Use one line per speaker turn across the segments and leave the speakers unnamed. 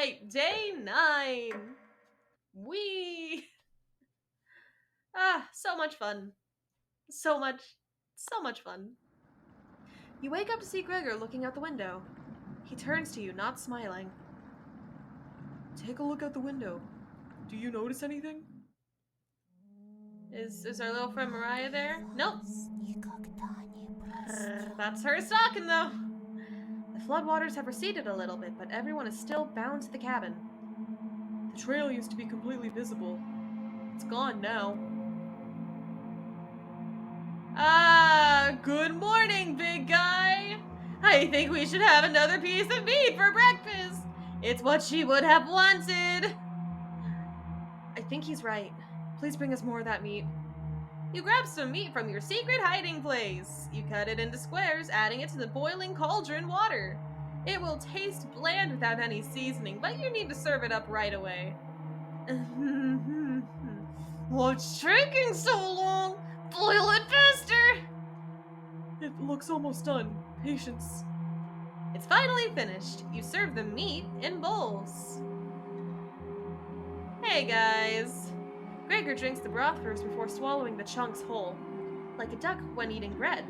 Alright, day 9. So much fun. So much fun. You wake up to see Gregor looking out the window. He turns to you, not smiling.
Take a look out the window. Do you notice anything?
Is our little friend Mariah there? Nope. That's her talking, though. The floodwaters have receded a little bit, but everyone is still bound to the cabin.
The trail used to be completely visible. It's gone now.
Good morning, big guy. I think we should have another piece of meat for breakfast. It's what she would have wanted. I think he's right. Please bring us more of that meat. You grab some meat from your secret hiding place. You cut it into squares, adding it to the boiling cauldron water. It will taste bland without any seasoning, but you need to serve it up right away. What's taking so long? Boil it faster!
It looks almost done. Patience.
It's finally finished. You serve the meat in bowls. Hey guys. Gregor drinks the broth first before swallowing the chunks whole, like a duck when eating bread.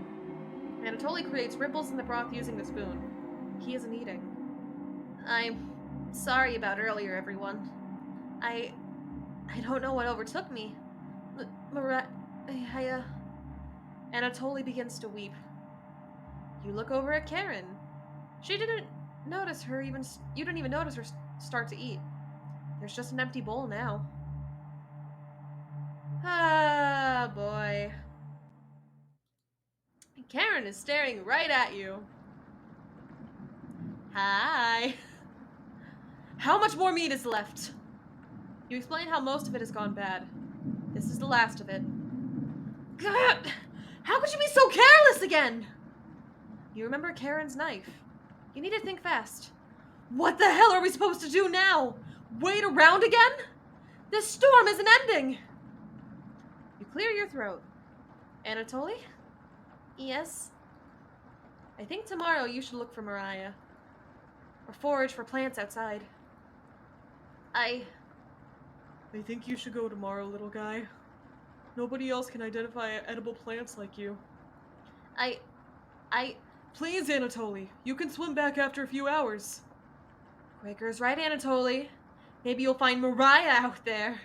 Anatoly creates ripples in the broth using the spoon. He isn't eating. I'm sorry about earlier, everyone. I don't know what overtook me. Anatoly begins to weep. You look over at Karen. She didn't notice her even. You didn't even notice her start to eat. There's just an empty bowl now. Ah, boy. Karen is staring right at you. Hi. How much more meat is left? You explain how most of it has gone bad. This is the last of it. God! How could you be so careless again? You remember Karen's knife. You need to think fast. What the hell are we supposed to do now? Wait around again? This storm isn't ending. You clear your throat. Anatoly? Yes? I think tomorrow you should look for Mariah. Or forage for plants outside. I
think you should go tomorrow, little guy. Nobody else can identify edible plants like you. Please, Anatoly. You can swim back after a few hours.
Gregor's right, Anatoly. Maybe you'll find Mariah out there.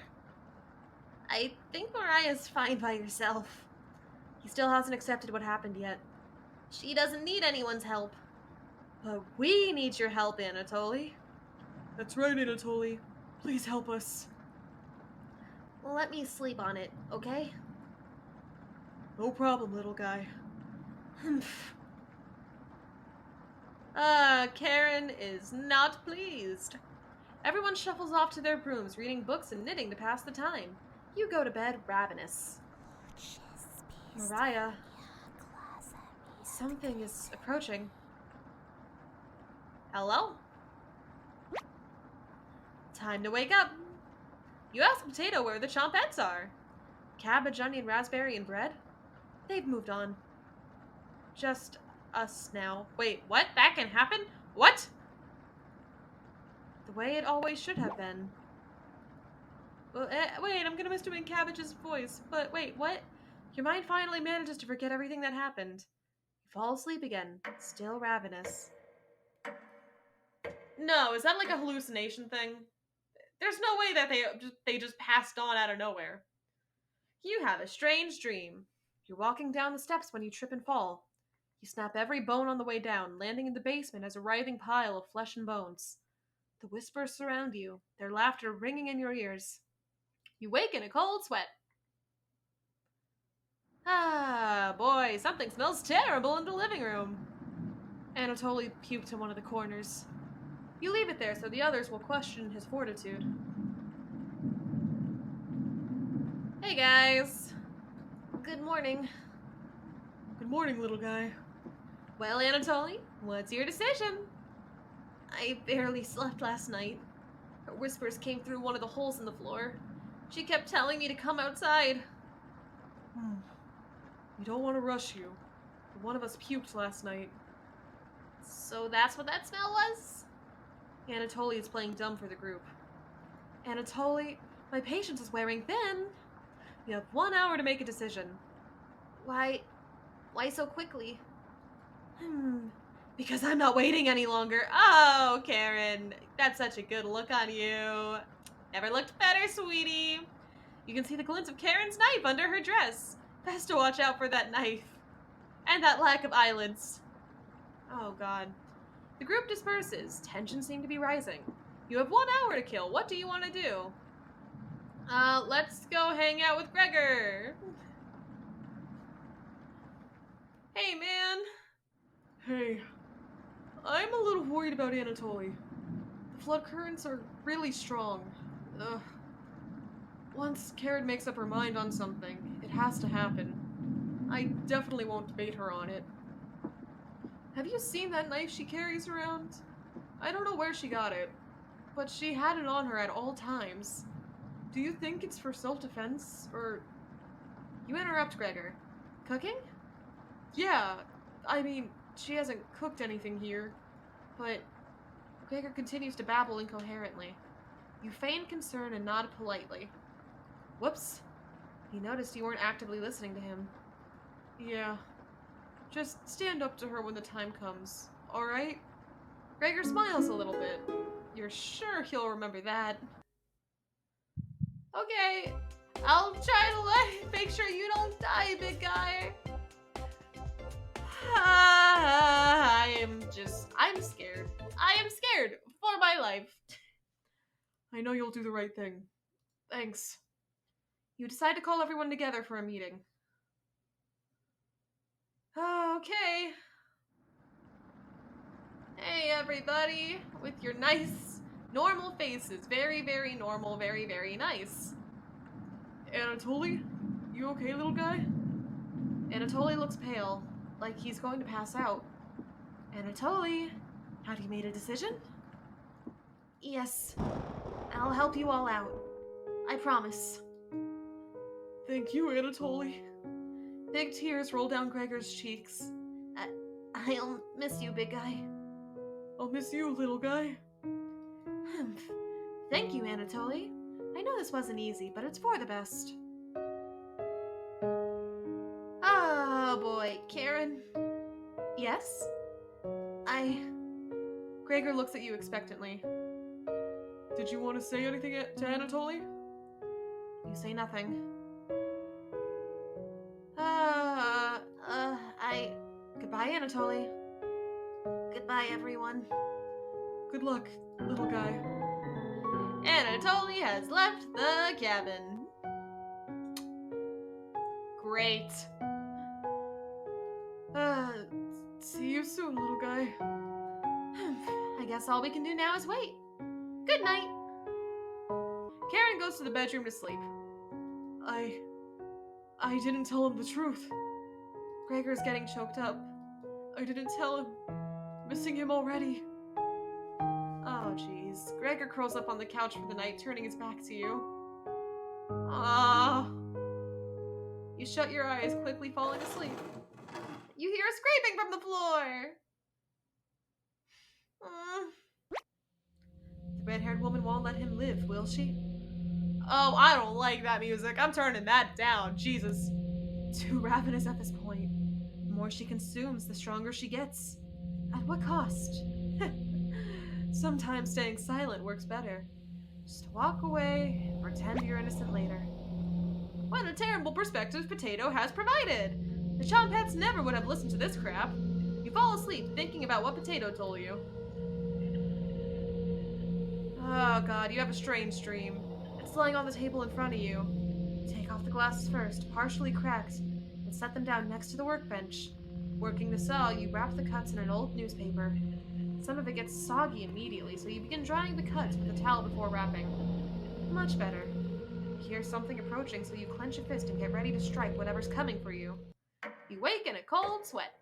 I think Mariah's fine by herself. He still hasn't accepted what happened yet. She doesn't need anyone's help. But we need your help, Anatoly.
That's right, Anatoly. Please help us.
Let me sleep on it, okay?
No problem, little guy.
Karen is not pleased. Everyone shuffles off to their rooms, reading books and knitting to pass the time. You go to bed ravenous. Mariah, something is approaching. Hello? Time to wake up. You ask Potato where the chompettes are. Cabbage, onion, raspberry, and bread? They've moved on. Just us now. Wait, what? That can happen? What? The way it always should have been. Wait, I'm gonna mistake Cabbage's voice. But wait, what? Your mind finally manages to forget everything that happened. You fall asleep again, still ravenous. No, is that like a hallucination thing? There's no way that they just passed on out of nowhere. You have a strange dream. You're walking down the steps when you trip and fall. You snap every bone on the way down, landing in the basement as a writhing pile of flesh and bones. The whispers surround you, their laughter ringing in your ears. You wake in a cold sweat. Ah, boy, something smells terrible in the living room. Anatoly puked in one of the corners. You leave it there so the others will question his fortitude. Hey guys. Good morning.
Good morning, little guy.
Well, Anatoly, what's your decision? I barely slept last night. Her whispers came through one of the holes in the floor. She kept telling me to come outside.
We don't want to rush you, but one of us puked last night.
So that's what that smell was? Anatoly is playing dumb for the group. Anatoly, my patience is wearing thin. You have 1 hour to make a decision. Why so quickly? Because I'm not waiting any longer. Oh, Karen, that's such a good look on you. Never looked better, sweetie. You can see the glint of Karen's knife under her dress. Best to watch out for that knife. And that lack of eyelids. Oh, God. The group disperses. Tensions seem to be rising. You have 1 hour to kill. What do you want to do? Let's go hang out with Gregor. Hey, man.
Hey, I'm a little worried about Anatoly. The flood currents are really strong. Ugh. Once Karen makes up her mind on something, it has to happen. I definitely won't debate her on it. Have you seen that knife she carries around? I don't know where she got it, but she had it on her at all times. Do you think it's for self-defense, or...
You interrupt, Gregor. Cooking?
Yeah, I mean, she hasn't cooked anything here, but...
Gregor continues to babble incoherently. You feign concern and nod politely. Whoops. He noticed you weren't actively listening to him.
Yeah. Just stand up to her when the time comes, alright?
Gregor smiles a little bit. You're sure he'll remember that. Okay, I'll try to make sure you don't die, big guy. I'm scared. I am scared for my life.
I know you'll do the right thing. Thanks.
You decide to call everyone together for a meeting. Okay. Hey, everybody, with your nice, normal faces. Very, very normal, very, very nice.
Anatoly? You okay, little guy?
Anatoly looks pale, like he's going to pass out. Anatoly, have you made a decision? Yes. I'll help you all out. I promise.
Thank you, Anatoly.
Big tears roll down Gregor's cheeks. I'll miss you, big guy.
I'll miss you, little guy.
Thank you, Anatoly. I know this wasn't easy, but it's for the best. Oh boy, Karen. Yes? Gregor looks at you expectantly.
Did you want to say anything to Anatoly?
You say nothing. Goodbye, Anatoly. Goodbye, everyone.
Good luck, little guy.
Anatoly has left the cabin. Great.
See you soon, little guy.
I guess all we can do now is wait. Good night. Karen goes to the bedroom to sleep.
I didn't tell him the truth.
Gregor's getting choked up.
I didn't tell him. Missing him already.
Oh, jeez. Gregor curls up on the couch for the night, turning his back to you. Ah. You shut your eyes, quickly falling asleep. You hear a scraping from the floor. The red-haired woman won't let him live, will she? Oh, I don't like that music. I'm turning that down. Jesus. Too ravenous at this point. The more she consumes, the stronger she gets. At what cost? Sometimes staying silent works better. Just walk away and pretend you're innocent later. What a terrible perspective Potato has provided! The Chompets never would have listened to this crap. You fall asleep thinking about what Potato told you. Oh god, you have a strange dream. It's lying on the table in front of you. Take off the glasses first, partially cracked, and set them down next to the workbench. Working the saw, you wrap the cuts in an old newspaper. Some of it gets soggy immediately, so you begin drying the cuts with a towel before wrapping. Much better. You hear something approaching, so you clench a fist and get ready to strike whatever's coming for you. You wake in a cold sweat.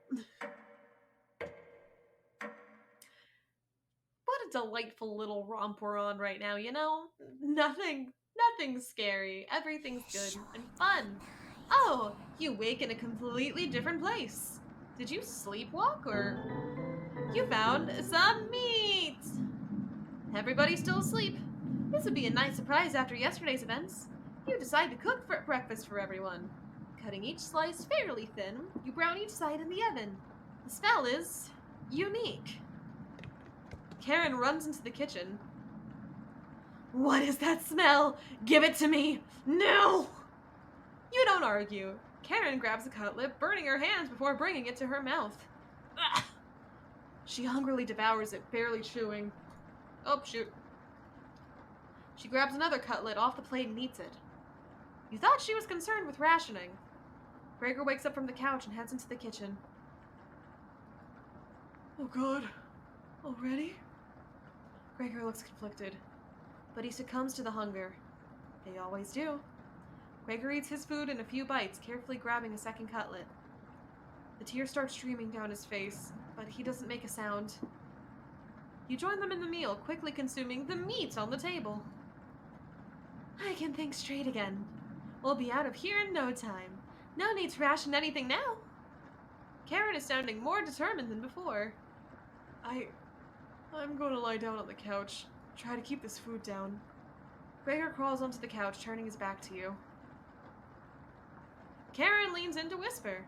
What a delightful little romp we're on right now, you know? Nothing's scary. Everything's good and fun. Oh, you wake in a completely different place. Did you sleepwalk, or... You found some meat! Everybody's still asleep. This would be a nice surprise after yesterday's events. You decide to cook for breakfast for everyone. Cutting each slice fairly thin, you brown each side in the oven. The smell is unique. Karen runs into the kitchen. What is that smell? Give it to me! No! You don't argue. Karen grabs a cutlet, burning her hands before bringing it to her mouth. Ugh. She hungrily devours it, barely chewing. Oh, shoot. She grabs another cutlet off the plate and eats it. You thought she was concerned with rationing. Gregor wakes up from the couch and heads into the kitchen.
Oh God. Already?
Gregor looks conflicted, but he succumbs to the hunger. They always do. Gregor eats his food in a few bites, carefully grabbing a second cutlet. The tears start streaming down his face, but he doesn't make a sound. You join them in the meal, quickly consuming the meat on the table. I can think straight again. We'll be out of here in no time. No need to ration anything now. Karen is sounding more determined than before.
I'm going to lie down on the couch. Try to keep this food down.
Gregor crawls onto the couch, turning his back to you. Karen leans in to whisper.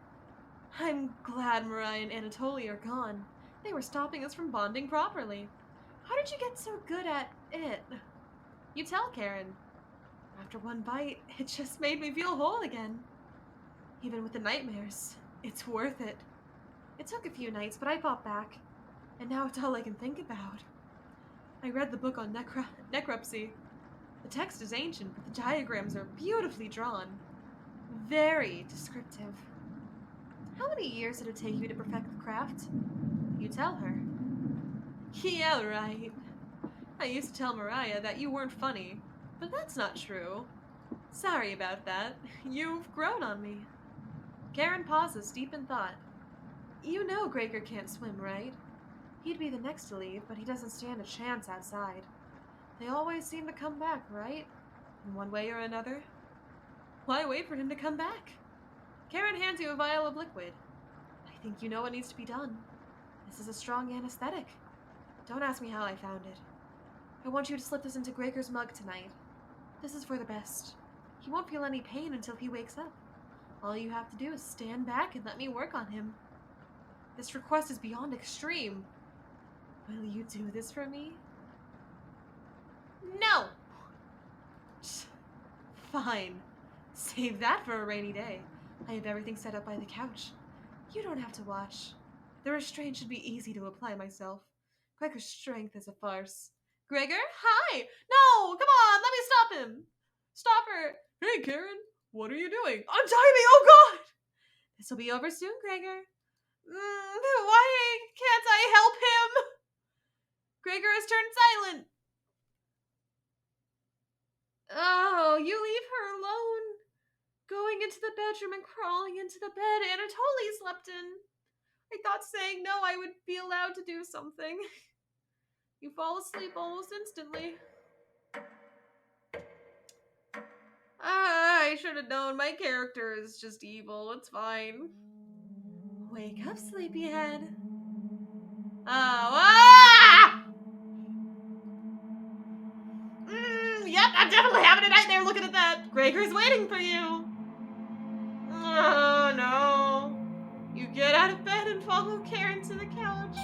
I'm glad Mariah and Anatoly are gone. They were stopping us from bonding properly. How did you get so good at it? You tell Karen. After one bite, it just made me feel whole again. Even with the nightmares, it's worth it. It took a few nights, but I fought back. And now it's all I can think about. I read the book on necropsy. The text is ancient, but the diagrams are beautifully drawn. Very descriptive. How many years did it take you to perfect the craft? You tell her. Yeah, right. I used to tell Mariah that you weren't funny, but that's not true. Sorry about that. You've grown on me. Karen pauses, deep in thought. You know Gregor can't swim, right? He'd be the next to leave, but he doesn't stand a chance outside. They always seem to come back, right? In one way or another. Why wait for him to come back? Karen hands you a vial of liquid. I think you know what needs to be done. This is a strong anesthetic. Don't ask me how I found it. I want you to slip this into Gregor's mug tonight. This is for the best. He won't feel any pain until he wakes up. All you have to do is stand back and let me work on him. This request is beyond extreme. Will you do this for me? No! Fine. Save that for a rainy day. I have everything set up by the couch. You don't have to watch. The restraint should be easy to apply myself. Gregor's strength is a farce. Gregor? Hi! No! Come on! Let me stop him! Stop her!
Hey, Karen! What are you doing?
Untie me! Oh, God! This'll be over soon, Gregor. Why can't I help him? Gregor has turned silent. Oh, you leave her alone. Going into the bedroom and crawling into the bed Anatoly slept in. I thought saying no I would be allowed to do something. You fall asleep almost instantly. I should have known my character is just evil. It's fine. Wake up, sleepyhead. Yep, I'm definitely having a nightmare looking at that. Gregor's waiting for you. Oh, no. You get out of bed and follow Karen to the couch.